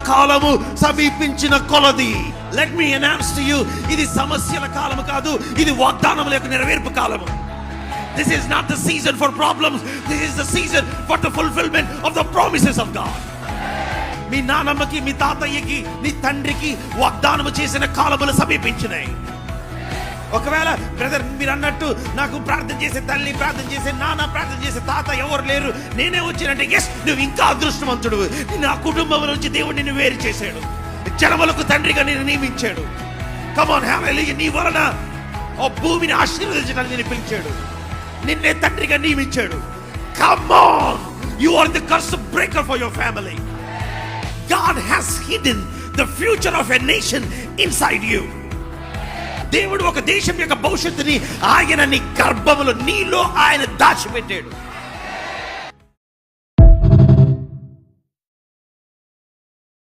కాలము సమీపించిన కొలది. Let me announce to you, ఇది సమస్యల కాలము కాదు, ఇది వాగ్దానముల యొక్క నెరవేర్పు కాలము. This is not the season for problems. This is the season for the fulfillment of the promises of God. మీ నాన్నమ్మకి, మీ తాతయ్యకి, నీ తండ్రికి వాగ్దానము చేసిన కాలములు సమీపించినాయి. ఒకవేళ బ్రదర్ మీరు అన్నట్టు నాకు ప్రార్థన చేసే తల్లి, ప్రార్థన చేసే నాన్న, ప్రార్థన చేసే తాత ఎవరు లేరు, నేనే వచ్చినంటే ఎస్, నువ్వు ఇంకా అదృష్టవంతుడు. నా కుటుంబం నుంచి దేవుడు నిన్ను వేరు చేశాడు, జనములకు తండ్రిగా నిన్ను నియమించాడు. కమ్ ఆన్ హల్లెలూయా. నీ వలన ఆ భూమిని ఆశీర్వదించడానికి నిన్ను పిలిచాడు, నిన్నే తండ్రిగా నియమించాడు. Come on, you are the curse breaker for your family. God has hidden the future of a nation inside you. దేవుడు ఒక దేశం యొక్క భవిష్యత్తుని ఆయన నీ గర్భములో, నీలో ఆయన దాచిపెట్టాడు.